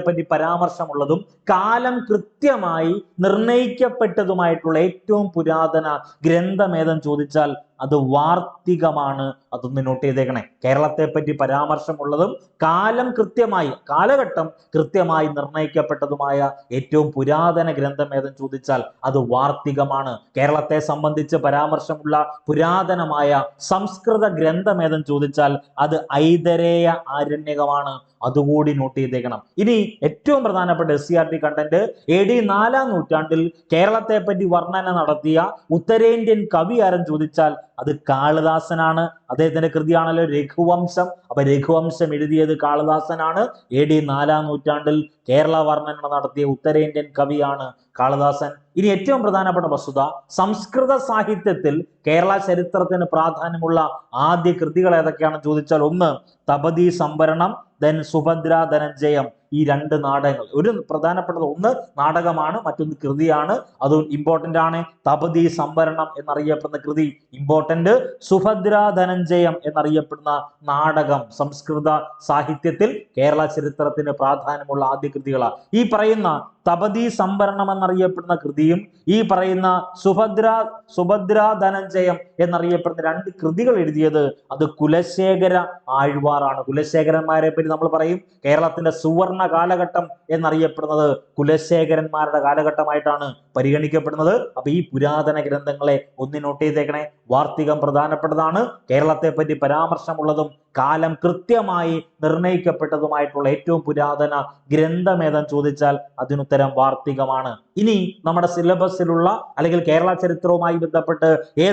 പറ്റി പരാമർശമുള്ളതും കാലം കൃത്യമായി നിർണയിക്കപ്പെട്ടതുമായിട്ടുള്ള ഏറ്റവും പുരാതന ഗ്രന്ഥമേതെന്ന് ചോദിച്ചാൽ അത് വാർത്തികമാണ്. അതൊന്ന് നോട്ട് ചെയ്തേക്കണേ. കേരളത്തെ പറ്റി പരാമർശമുള്ളതും കാലഘട്ടം കൃത്യമായി നിർണയിക്കപ്പെട്ടതുമായ ഏറ്റവും പുരാതന ഗ്രന്ഥം ഏതെന്ന് ചോദിച്ചാൽ അത് വാർത്തികമാണ്. കേരളത്തെ സംബന്ധിച്ച് പരാമർശമുള്ള പുരാതനമായ സംസ്കൃത ഗ്രന്ഥം ഏതെന്ന് ചോദിച്ചാൽ അത് ഐതരേയ ആരണ്യകമാണ്. അതുകൂടി നോട്ട് ചെയ്തേക്കണം. ഇനി ഏറ്റവും പ്രധാനപ്പെട്ട SCRT കണ്ടന്റ്, AD 4-ാം നൂറ്റാണ്ടിൽ കേരളത്തെ പറ്റി വർണ്ണന നടത്തിയ ഉത്തരേന്ത്യൻ കവി ആരെന്ന് ചോദിച്ചാൽ അത് കാളിദാസനാണ്. അദ്ദേഹത്തിന്റെ കൃതിയാണല്ലോ രഘുവംശം. അപ്പൊ രഘുവംശം എഴുതിയത് കാളിദാസനാണ്. AD 4-ാം നൂറ്റാണ്ടിൽ കേരള വർണ്ണന നടത്തിയ ഉത്തരേന്ത്യൻ കവിയാണ് കാളിദാസൻ. ഇനി ഏറ്റവും പ്രധാനപ്പെട്ട വസ്തുത, സംസ്കൃത സാഹിത്യത്തിൽ കേരള ചരിത്രത്തിന് പ്രാധാന്യമുള്ള ആദ്യ കൃതികൾ ഏതൊക്കെയാണെന്ന് ചോദിച്ചാൽ, ഒന്ന് തപതി സംവരണം, ദെൻ സുഭദ്ര ധനഞ്ജയം. ഈ രണ്ട് നാടകങ്ങൾ, ഒരു പ്രധാനപ്പെട്ടത് ഒന്ന് നാടകമാണ്, മറ്റൊന്ന് കൃതിയാണ്. അതും ഇമ്പോർട്ടന്റ് ആണ്. തപതി സംവരണം എന്നറിയപ്പെടുന്ന കൃതി ഇമ്പോർട്ടന്റ്. സുഭദ്ര ധനഞ്ജയം എന്നറിയപ്പെടുന്ന നാടകം സംസ്കൃത സാഹിത്യത്തിൽ കേരള ചരിത്രത്തിന് പ്രാധാന്യമുള്ള ആദ്യ കൃതികളാണ്. ഈ പറയുന്ന തപതി സംവരണം എന്നറിയപ്പെടുന്ന കൃതിയും ഈ പറയുന്ന സുഭദ്ര ധനഞ്ജയം എന്നറിയപ്പെടുന്ന രണ്ട് കൃതികൾ എഴുതിയത് അത് കുലശേഖര ആഴ്വാറാണ്. കുലശേഖരന്മാരെ പറ്റി നമ്മൾ പറയും കേരളത്തിന്റെ സുവർണ കാലഘട്ടം എന്നറിയപ്പെടുന്നത് കുലശേഖരന്മാരുടെ കാലഘട്ടമായിട്ടാണ് പരിഗണിക്കപ്പെടുന്നത്. അപ്പൊ ഈ പുരാതന ഗ്രന്ഥങ്ങളെ ഒന്ന് നോട്ട് ചെയ്തേക്കണേ. വാർത്തികം പ്രധാനപ്പെട്ടതാണ്. കേരളത്തെ പറ്റി പരാമർശമുള്ളതും കാലം കൃത്യമായി നിർണയിക്കപ്പെട്ടതുമായിട്ടുള്ള ഏറ്റവും പുരാതന ഗ്രന്ഥം ഏതെന്ന് ചോദിച്ചാൽ അതിനുത്തരം വാർത്തികമാണ്. ഇനി നമ്മുടെ സിലബസിലുള്ള അല്ലെങ്കിൽ കേരള ചരിത്രവുമായി ബന്ധപ്പെട്ട്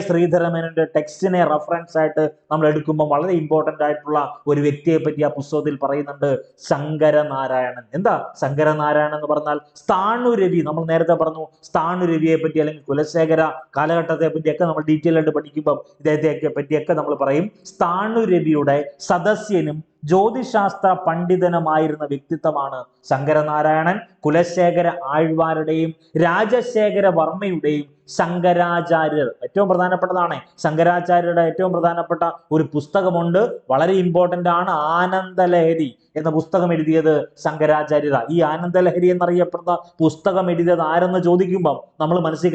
ശ്രീധരമേനോന്റെ ടെക്സ്റ്റിനെ റെഫറൻസ് ആയിട്ട് നമ്മൾ എടുക്കുമ്പോൾ വളരെ ഇമ്പോർട്ടന്റ് ആയിട്ടുള്ള ഒരു വ്യക്തിയെ പറ്റി ആ പുസ്തകത്തിൽ പറയുന്നുണ്ട്, ശങ്കരനാരായണൻ. എന്താ ശങ്കരനാരായണൻ എന്ന് പറഞ്ഞാൽ? സ്ഥാണുരവി. നമ്മൾ നേരത്തെ പറഞ്ഞു സ്ഥാണുരവിയെ പറ്റി അല്ലെങ്കിൽ കുലശേഖര കാലഘട്ടത്തെ പറ്റിയൊക്കെ നമ്മൾ ഡീറ്റെയിൽ ആയിട്ട് പഠിക്കുമ്പോൾ ഇദ്ദേഹത്തെ പറ്റിയൊക്കെ നമ്മൾ പറയും. സ്ഥാണുരവിയുടെ സദസ്യനും ജ്യോതിശാസ്ത്ര പണ്ഡിതനുമായിരുന്ന വ്യക്തിത്വമാണ് ശങ്കരനാരായണൻ. കുലശേഖര ആഴ്വാരുടെയും രാജശേഖര വർമ്മയുടെയും ശങ്കരാചാര്യർ ഏറ്റവും പ്രധാനപ്പെട്ടതാണ്. ശങ്കരാചാര്യരുടെ ഏറ്റവും പ്രധാനപ്പെട്ട ഒരു പുസ്തകമുണ്ട്, വളരെ ഇമ്പോർട്ടന്റ് ആണ്. ആനന്ദലഹരി എന്ന പുസ്തകം എഴുതിയത് ശങ്കരാചാര്യര. ഈ ആനന്ദലഹരി എന്നറിയപ്പെടുന്ന പുസ്തകം എഴുതിയത് ആരെന്ന് ചോദിക്കുമ്പോൾ നമ്മൾ മനസ്സിൽ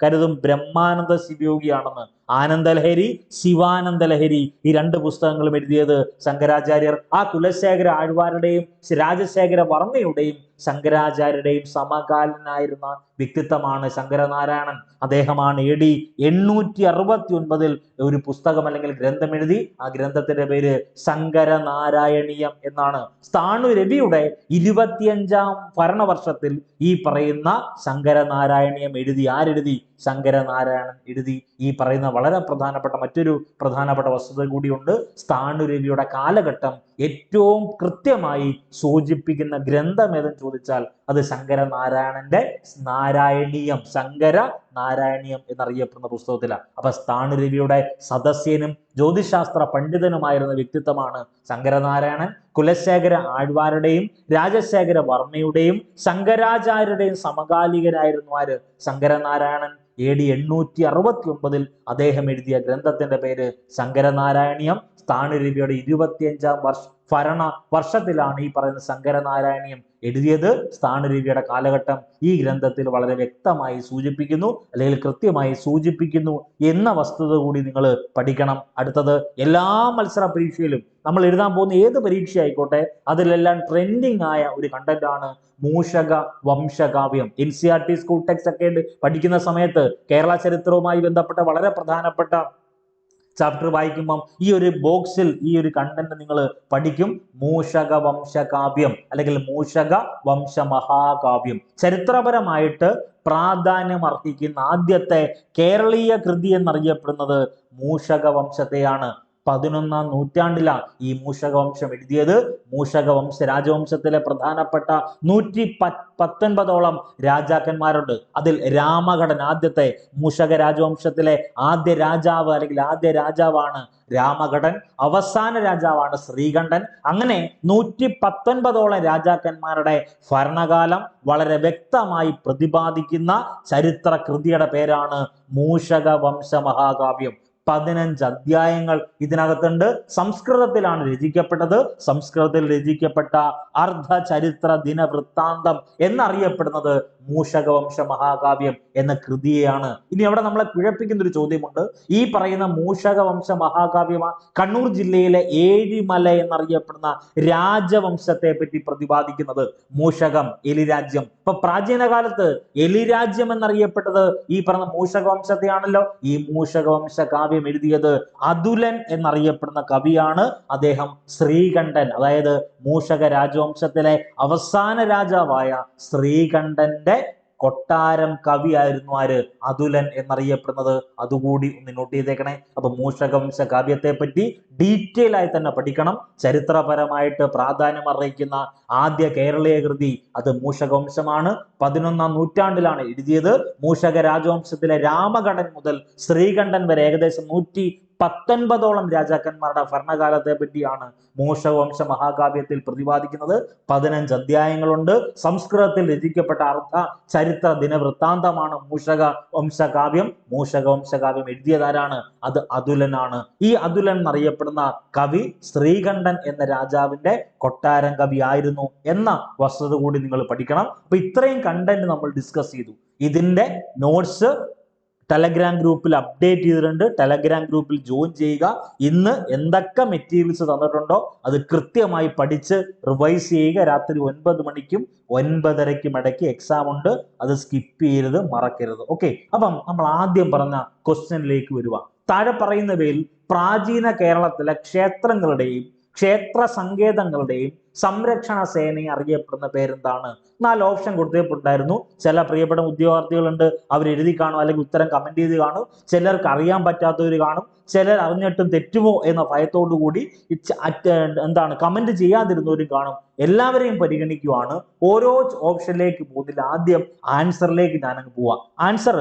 കരുതും ബ്രഹ്മാനന്ദ ശിവയോഗിയാണെന്ന്. ആനന്ദലഹരി, ശിവാനന്ദലഹരി ഈ രണ്ട് പുസ്തകങ്ങളും എഴുതിയത് ശങ്കരാചാര്യർ. ആ കുലശേഖര ആഴ്വാരുടെയും രാജശേഖര വർമ്മയുടെയും ശങ്കരാചാര്യരുടെയും സമകാലനായിരുന്ന വ്യക്തിത്വമാണ് ശങ്കരനാരായണൻ. അദ്ദേഹമാണ് AD 869 ഒരു പുസ്തകം അല്ലെങ്കിൽ ഗ്രന്ഥം എഴുതി. ആ ഗ്രന്ഥത്തിന്റെ പേര് ശങ്കരനാരായണീയം എന്നാണ്. സ്ഥാണുരവിയുടെ 25-ാം ഭരണവർഷത്തിൽ ഈ പറയുന്ന ശങ്കരനാരായണീയം എഴുതി. ആരെഴുതി? ശങ്കരനാരായണൻ എഴുതി. ഈ പറയുന്ന വളരെ പ്രധാനപ്പെട്ട മറ്റൊരു പ്രധാനപ്പെട്ട വസ്തുത കൂടിയുണ്ട്. സ്ഥാണുരവിയുടെ കാലഘട്ടം ഏറ്റവും കൃത്യമായി സൂചിപ്പിക്കുന്ന ഗ്രന്ഥം ഏതെന്ന് ചോദിച്ചാൽ അത് ശങ്കരനാരായണന്റെ നാരായണീയം, ശങ്കര നാരായണീയം എന്നറിയപ്പെടുന്ന പുസ്തകത്തിലാണ്. അപ്പൊ സ്ഥാണുരവിയുടെ സദസ്യനും ജ്യോതിശാസ്ത്ര പണ്ഡിതനുമായിരുന്ന വ്യക്തിത്വമാണ് ശങ്കരനാരായണൻ. കുലശേഖര ആഴ്വാരുടെയും രാജശേഖര വർമ്മയുടെയും ശങ്കരാചാര്യരുടെയും സമകാലികനായിരുന്നു ആര്? ശങ്കരനാരായണൻ. AD 869 അദ്ദേഹം എഴുതിയ ഗ്രന്ഥത്തിന്റെ പേര് ശങ്കരനാരായണീയം. സ്ഥാണുരവിയുടെ 25-ാം ഭരണ വർഷത്തിലാണ് ഈ പറയുന്ന ശങ്കരനാരായണീയം എഴുതിയത്. സ്ഥാണുരവിയുടെ കാലഘട്ടം ഈ ഗ്രന്ഥത്തിൽ വളരെ വ്യക്തമായി സൂചിപ്പിക്കുന്നു അല്ലെങ്കിൽ കൃത്യമായി സൂചിപ്പിക്കുന്നു എന്ന വസ്തുത കൂടി നിങ്ങൾ പഠിക്കണം. അടുത്തത്, എല്ലാ മത്സര പരീക്ഷയിലും നമ്മൾ എഴുതാൻ പോകുന്ന ഏത് പരീക്ഷ ആയിക്കോട്ടെ അതിലെല്ലാം ട്രെൻഡിങ് ആയ ഒരു കണ്ടന്റ് ആണ് മൂഷക വംശകാവ്യം. NCERT സ്കൂൾ ടെക്സ്റ്റ് ഒക്കെ പഠിക്കുന്ന സമയത്ത് കേരള ചരിത്രവുമായി ബന്ധപ്പെട്ട വളരെ പ്രധാനപ്പെട്ട ചാപ്റ്റർ വായിക്കുമ്പം ഈ ഒരു ബോക്സിൽ ഈ ഒരു കണ്ടന്റ് നിങ്ങൾ പഠിക്കും. മൂഷക വംശകാവ്യം അല്ലെങ്കിൽ മൂഷക വംശ മഹാകാവ്യം. ചരിത്രപരമായിട്ട് പ്രാധാന്യം അർഹിക്കുന്ന ആദ്യത്തെ കേരളീയ കൃതി എന്നറിയപ്പെടുന്നത് മൂഷക വംശത്തെയാണ്. 11-ാം നൂറ്റാണ്ടിലാണ് ഈ മൂഷകവംശം എഴുതിയത്. മൂഷകവംശ രാജവംശത്തിലെ പ്രധാനപ്പെട്ട 119ഓളം രാജാക്കന്മാരുണ്ട്. അതിൽ രാമഘടൻ ആദ്യത്തെ മൂഷക രാജവംശത്തിലെ ആദ്യ രാജാവ് അല്ലെങ്കിൽ ആദ്യ രാജാവാണ് രാമഘടൻ. അവസാന രാജാവാണ് ശ്രീകണ്ഠൻ. അങ്ങനെ 119ഓളം രാജാക്കന്മാരുടെ ഭരണകാലം വളരെ വ്യക്തമായി പ്രതിപാദിക്കുന്ന ചരിത്ര കൃതിയുടെ പേരാണ് മൂഷക വംശ മഹാകാവ്യം. 15 അധ്യായങ്ങൾ ഇതിനകത്തുണ്ട്. സംസ്കൃതത്തിലാണ് രചിക്കപ്പെട്ടത്. സംസ്കൃതത്തിൽ രചിക്കപ്പെട്ട അർദ്ധചരിത്ര ദിനവൃത്താന്തം എന്നറിയപ്പെടുന്നത് മൂഷകവംശ മഹാകാവ്യം എന്ന കൃതിയെയാണ്. ഇനി അവിടെ നമ്മളെ കുഴപ്പിക്കുന്ന ഒരു ചോദ്യമുണ്ട്. ഈ പറയുന്ന മൂഷകവംശ മഹാകാവ്യം കണ്ണൂർ ജില്ലയിലെ ഏഴിമല എന്നറിയപ്പെടുന്ന രാജവംശത്തെ പറ്റി പ്രതിപാദിക്കുന്നത്. മൂഷകം, എലിരാജ്യം. ഇപ്പൊ പ്രാചീന കാലത്ത് എലിരാജ്യം എന്നറിയപ്പെട്ടത് ഈ പറഞ്ഞ മൂഷകവംശത്തെയാണല്ലോ. ഈ മൂഷകവംശ കാവ്യം എഴുതിയത് അതുലൻ എന്നറിയപ്പെടുന്ന കവിയാണ്. അദ്ദേഹം ശ്രീകണ്ഠൻ, അതായത് മൂഷക രാജവംശത്തിലെ അവസാന രാജാവായ ശ്രീകണ്ഠന്റെ കൊട്ടാരം കവിയായിരുന്നു ആര്? അതുലൻ എന്നറിയപ്പെടുന്നത്. അതുകൂടി ഒന്ന് നോട്ട് ചെയ്തേക്കണേ. അപ്പൊ മൂഷകവംശ കാവ്യത്തെ പറ്റി ഡീറ്റെയിൽ ആയി തന്നെ പഠിക്കണം. ചരിത്രപരമായിട്ട് പ്രാധാന്യം അർഹിക്കുന്ന ആദ്യ കേരളീയ കൃതി അത് മൂഷകവംശമാണ്. 11ാം നൂറ്റാണ്ടിലാണ് എഴുതിയത്. മൂഷക രാജവംശത്തിലെ രാമഘടൻ മുതൽ ശ്രീകണ്ഠൻ വരെ ഏകദേശം 119ഓളം രാജാക്കന്മാരുടെ ഭരണകാലത്തെ പറ്റിയാണ് മൂഷകവംശ മഹാകാവ്യത്തിൽ പ്രതിപാദിക്കുന്നത്. 15 അധ്യായങ്ങളുണ്ട്. സംസ്കൃതത്തിൽ രചിക്കപ്പെട്ട അർദ്ധ ചരിത്ര ദിനവൃത്താന്തമാണ് മൂഷക വംശകാവ്യം. മൂഷകവംശകാവ്യം എഴുതിയതാരാണ്? അത് അതുലനാണ്. ഈ അതുലൻ എന്നറിയപ്പെടുന്ന കവി ശ്രീകണ്ഠൻ എന്ന രാജാവിന്റെ കൊട്ടാരം കവി ആയിരുന്നു എന്ന വസ്തുത കൂടി നിങ്ങൾ പഠിക്കണം. അപ്പൊ ഇത്രയും കണ്ടന്റ് നമ്മൾ ഡിസ്കസ് ചെയ്തു. ഇതിന്റെ നോട്ട്സ് ടെലഗ്രാം ഗ്രൂപ്പിൽ അപ്ഡേറ്റ് ചെയ്തിട്ടുണ്ട്. ടെലഗ്രാം ഗ്രൂപ്പിൽ ജോയിൻ ചെയ്യുക. ഇന്ന് എന്തൊക്കെ മെറ്റീരിയൽസ് തന്നിട്ടുണ്ടോ അത് കൃത്യമായി പഠിച്ച് റിവൈസ് ചെയ്യുക. രാത്രി 9 മണിക്കും 9:30ക്കും ഇടയ്ക്ക് എക്സാം ഉണ്ട്. അത് സ്കിപ്പ് ചെയ്യരുത്, മറക്കരുത്. ഓക്കെ, അപ്പം നമ്മൾ ആദ്യം പറഞ്ഞ ക്വസ്റ്റ്യനിലേക്ക് വരുക. താഴെ പറയുന്നവയിൽ പ്രാചീന കേരളത്തിലെ ക്ഷേത്രങ്ങളുടെയും ക്ഷേത്ര സങ്കേതങ്ങളുടെയും സംരക്ഷണ സേനയെ അറിയപ്പെടുന്ന പേരെന്താണ്? 4 ഓപ്ഷൻ കൊടുത്തിട്ടുണ്ടായിരുന്നു. ചില പ്രിയപ്പെട്ട ഉദ്യോഗാർത്ഥികളുണ്ട്, അവർ എഴുതി കാണും അല്ലെങ്കിൽ ഉത്തരം കമന്റ് ചെയ്ത് കാണും. ചിലർക്ക് അറിയാൻ പറ്റാത്തവർ കാണും. ചിലർ അറിഞ്ഞിട്ടും തെറ്റുമോ എന്ന ഭയത്തോടു കൂടി കമന്റ് ചെയ്യാതിരുന്നവരും കാണും. എല്ലാവരെയും പരിഗണിക്കുവാണ്. ഓരോ ഓപ്ഷനിലേക്ക് പോകുന്നില്ല. ആദ്യം ആൻസറിലേക്ക് ഞാനങ്ങ് പോവാം. ആൻസർ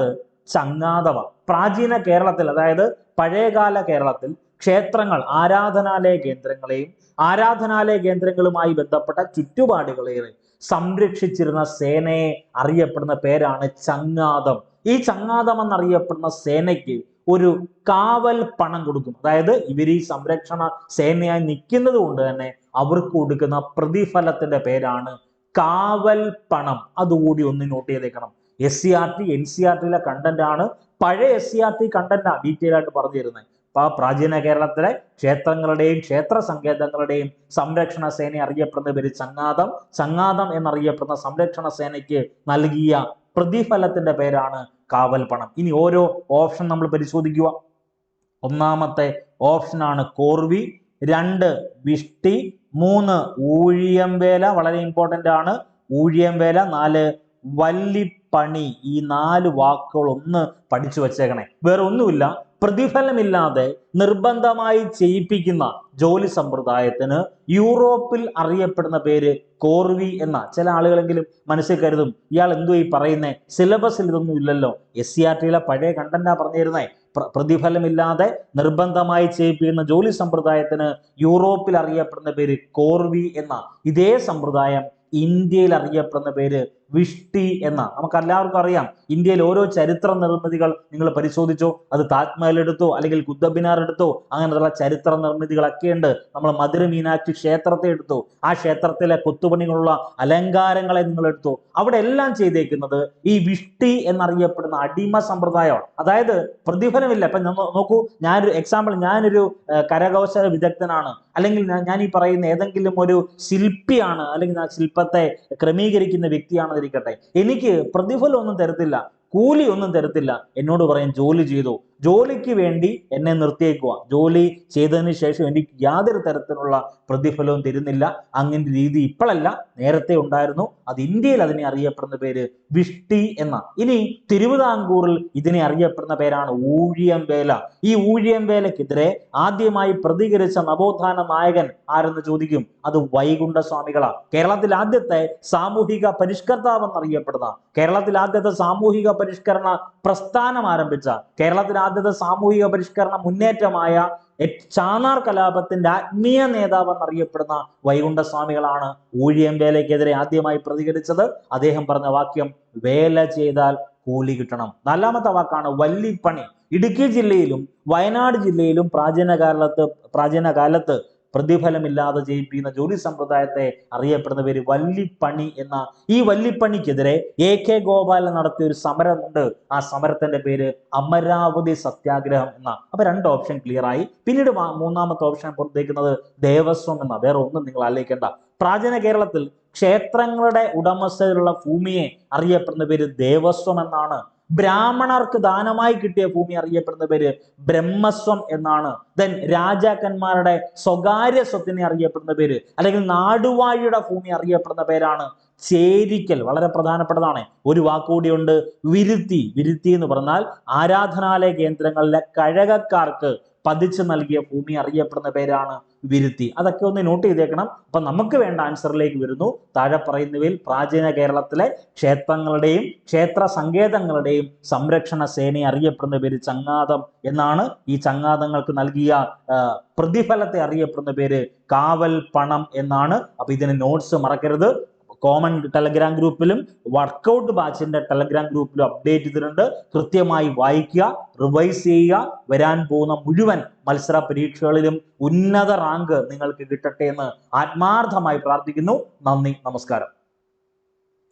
ചങ്ങാതവ. പ്രാചീന കേരളത്തിൽ, അതായത് പഴയകാല കേരളത്തിൽ ക്ഷേത്രങ്ങൾ, ആരാധനാലയ കേന്ദ്രങ്ങളെയും ആരാധനാലയ കേന്ദ്രങ്ങളുമായി ബന്ധപ്പെട്ട ചുറ്റുപാടുകളെയും സംരക്ഷിച്ചിരുന്ന സേനയെ അറിയപ്പെടുന്ന പേരാണ് ചങ്ങാതം. ഈ ചങ്ങാതം എന്നറിയപ്പെടുന്ന സേനയ്ക്ക് ഒരു കാവൽ പണം കൊടുക്കും. അതായത് ഇവർ ഈ സംരക്ഷണ സേനയായി നിൽക്കുന്നത് കൊണ്ട് തന്നെ അവർക്ക് കൊടുക്കുന്ന പ്രതിഫലത്തിന്റെ പേരാണ് കാവൽ പണം. അതുകൂടി ഒന്ന് നോട്ട് ചെയ്തേക്കണം. SCERT NCERTയിലെ കണ്ടന്റ് ആണ്. പഴയ SCERT കണ്ടന്റാണ് ഡീറ്റെയിൽ ആയിട്ട് പറഞ്ഞു തരുന്നത്. അപ്പൊ പ്രാചീന കേരളത്തിലെ ക്ഷേത്രങ്ങളുടെയും ക്ഷേത്ര സങ്കേതങ്ങളുടെയും സംരക്ഷണ സേന അറിയപ്പെടുന്ന പേര് ചങ്ങാതം. ചങ്ങാതം എന്നറിയപ്പെടുന്ന സംരക്ഷണ സേനയ്ക്ക് നൽകിയ പ്രതിഫലത്തിന്റെ പേരാണ് കാവൽ പണം. ഇനി ഓരോ ഓപ്ഷൻ നമ്മൾ പരിശോധിക്കുക. ഒന്നാമത്തെ ഓപ്ഷനാണ് കോർവി, 2 വിഷ്ടി, 3 ഊഴിയംവേല, വളരെ ഇമ്പോർട്ടന്റ് ആണ് ഊഴിയംവേല, 4 വല്ലിപ്പണി. ഈ 4 വാക്കുകൾ ഒന്ന് പഠിച്ചു വെച്ചേക്കണേ. വേറെ ഒന്നുമില്ല, പ്രതിഫലമില്ലാതെ നിർബന്ധമായി ചെയ്യിപ്പിക്കുന്ന ജോലി സമ്പ്രദായത്തിന് യൂറോപ്പിൽ അറിയപ്പെടുന്ന പേര് കോർവി എന്ന. ചില ആളുകളെങ്കിലും മനസ്സിൽ കരുതും, ഇയാൾ എന്തോ ഈ പറയുന്നേ, സിലബസിൽ ഇതൊന്നും ഇല്ലല്ലോ. SCERTയിലെ പഴയ കണ്ടന്റാ പറഞ്ഞു തരുന്നേ. പ്രതിഫലമില്ലാതെ നിർബന്ധമായി ചെയ്യിപ്പിക്കുന്ന ജോലി സമ്പ്രദായത്തിന് യൂറോപ്പിൽ അറിയപ്പെടുന്ന പേര് കോർവി എന്ന. ഇതേ സമ്പ്രദായം ഇന്ത്യയിൽ അറിയപ്പെടുന്ന പേര് വിഷ്ടി എന്ന. നമുക്ക് എല്ലാവർക്കും അറിയാം, ഇന്ത്യയിൽ ഓരോ ചരിത്ര നിർമ്മിതികൾ നിങ്ങൾ പരിശോധിച്ചോ, അത് താജ്മഹൽ എടുത്തോ അല്ലെങ്കിൽ കുത്തബ് മിനാർ എടുത്തോ, അങ്ങനെയുള്ള ചരിത്ര നിർമ്മിതികളൊക്കെ ഉണ്ട്. നമ്മൾ മധുര മീനാക്ഷി ക്ഷേത്രത്തെ എടുത്തോ, ആ ക്ഷേത്രത്തിലെ കൊത്തുപണികളുള്ള അലങ്കാരങ്ങളെ നിങ്ങൾ എടുത്തോ, അവിടെ എല്ലാം ചെയ്തേക്കുന്നത് ഈ വിഷ്ടി എന്നറിയപ്പെടുന്ന അടിമ സമ്പ്രദായമാണ്. അതായത് പ്രതിഫലമില്ല. ഇപ്പൊ നോക്കൂ, ഞാനൊരു എക്സാമ്പിൾ, ഞാനൊരു കരകൗശല വിദഗ്ധനാണ്, അല്ലെങ്കിൽ ഞാൻ ഈ പറയുന്ന ഏതെങ്കിലും ഒരു ശില്പിയാണ്, അല്ലെങ്കിൽ ആ ശില്പത്തെ ക്രമീകരിക്കുന്ന വ്യക്തിയാണെന്ന് ഇരിക്കട്ടെ, എനിക്ക് പ്രതിഫലം ഒന്നും തരത്തില്ല, കൂലി ഒന്നും തരത്തില്ല. എന്നോട് പറയും ജോലി ചെയ്തു. ജോലിക്ക് വേണ്ടി എന്നെ നിർത്തിയേക്കുക. ജോലി ചെയ്തതിന് ശേഷം എനിക്ക് യാതൊരു തരത്തിലുള്ള പ്രതിഫലവും തരുന്നില്ല. അങ്ങനെ രീതി ഇപ്പോഴല്ല, നേരത്തെ ഉണ്ടായിരുന്നു. അത് ഇന്ത്യയിൽ അതിനെ അറിയപ്പെടുന്ന പേര് വിഷ്ടി എന്ന. ഇനി തിരുവിതാംകൂറിൽ ഇതിനെ അറിയപ്പെടുന്ന പേരാണ് ഊഴിയംവേല. ഈ ഊഴിയംവേലക്കെതിരെ ആദ്യമായി പ്രതികരിച്ച നവോത്ഥാന നായകൻ ആരെന്ന് ചോദിക്കും. അത് വൈകുണ്ഠസ്വാമികളാണ്. കേരളത്തിൽ ആദ്യത്തെ സാമൂഹിക പരിഷ്കർത്താവ് എന്നറിയപ്പെടുന്ന, കേരളത്തിൽ ആദ്യത്തെ സാമൂഹിക പരിഷ്കരണ പ്രസ്ഥാനം ആരംഭിച്ച, കേരളത്തിൽ ആദ്യത്തെ സാമൂഹിക പരിഷ്കരണ മുന്നേറ്റമായ ചാന്നാർ കലാപത്തിന്റെ ആത്മീയ നേതാവ് എന്നറിയപ്പെടുന്ന വൈകുണ്ഠസ്വാമികളാണ് ഊഴിയംവേലയ്ക്കെതിരെ ആദ്യമായി പ്രതികരിച്ചത്. അദ്ദേഹം പറഞ്ഞ വാക്യം, വേല ചെയ്താൽ കൂലി കിട്ടണം. 4ാമത്തെ വാക്കാണ് വല്ലിപ്പണി. ഇടുക്കി ജില്ലയിലും വയനാട് ജില്ലയിലും പ്രാചീന കാലത്ത് പ്രതിഫലമില്ലാതെ ചെയ്യിപ്പിക്കുന്ന ജോലി സമ്പ്രദായത്തെ അറിയപ്പെടുന്ന പേര് വല്ലിപ്പണി എന്ന. ഈ വല്ലിപ്പണിക്കെതിരെ AK ഗോപാലൻ നടത്തിയ ഒരു സമരമുണ്ട്. ആ സമരത്തിന്റെ പേര് അമരാവതി സത്യാഗ്രഹം എന്ന. അപ്പൊ 2 ഓപ്ഷൻ ക്ലിയർ ആയി. പിന്നീട് 3ാമത്തെ ഓപ്ഷൻ പുറത്തേക്കുന്നത് ദേവസ്വം എന്ന. വേറെ ഒന്നും നിങ്ങൾ ആലോചിക്കേണ്ട. പ്രാചീന കേരളത്തിൽ ക്ഷേത്രങ്ങളുടെ ഉടമസ്ഥതയിലുള്ള ഭൂമിയെ അറിയപ്പെടുന്ന പേര് ദേവസ്വം എന്നാണ്. ബ്രാഹ്മണർക്ക് ദാനമായി കിട്ടിയ ഭൂമി അറിയപ്പെടുന്ന പേര് ബ്രഹ്മസ്വം എന്നാണ്. ദെൻ രാജാക്കന്മാരുടെ സ്വകാര്യ സ്വത്തിനെ അറിയപ്പെടുന്ന പേര്, അല്ലെങ്കിൽ നാടുവാഴിയുടെ ഭൂമി അറിയപ്പെടുന്ന പേരാണ് ചേരിക്കൽ വളരെ പ്രധാനപ്പെട്ടതാണ്. ഒരു വാക്കുകൂടിയുണ്ട്, വിരുത്തി. വിരുത്തി എന്ന് പറഞ്ഞാൽ ആരാധനാലയ കേന്ദ്രങ്ങളിലെ കഴകക്കാർക്ക് പതിച്ചു നൽകിയ ഭൂമി അറിയപ്പെടുന്ന പേരാണ് വിരുത്തി. അതൊക്കെ ഒന്ന് നോട്ട് ചെയ്തേക്കണം. അപ്പൊ നമുക്ക് വേണ്ട ആൻസറിലേക്ക് വരുന്നു. താഴെ പറയുന്നവയിൽ പ്രാചീന കേരളത്തിലെ ക്ഷേത്രങ്ങളുടെയും ക്ഷേത്ര സങ്കേതങ്ങളുടെയും സംരക്ഷണ സേനയെ അറിയപ്പെടുന്ന പേര് ചങ്ങാതം എന്നാണ്. ഈ ചങ്ങാതങ്ങൾക്ക് നൽകിയ പ്രതിഫലത്തെ അറിയപ്പെടുന്ന പേര് കാവൽ പണം എന്നാണ്. അപ്പൊ ഇതിന് നോട്ട്സ് മറക്കരുത്. കോമൺ ടെലഗ്രാം ഗ്രൂപ്പിലും വർക്കൗട്ട് ബാച്ചിന്റെ ടെലഗ്രാം ഗ്രൂപ്പിലും അപ്ഡേറ്റ് ചെയ്തിട്ടുണ്ട്. കൃത്യമായി വായിക്കുക, റിവൈസ് ചെയ്യുക. വരാൻ പോകുന്ന മുഴുവൻ മത്സര പരീക്ഷകളിലും ഉന്നത റാങ്ക് നിങ്ങൾക്ക് കിട്ടട്ടെ എന്ന് ആത്മാർത്ഥമായി പ്രാർത്ഥിക്കുന്നു. നന്ദി, നമസ്കാരം.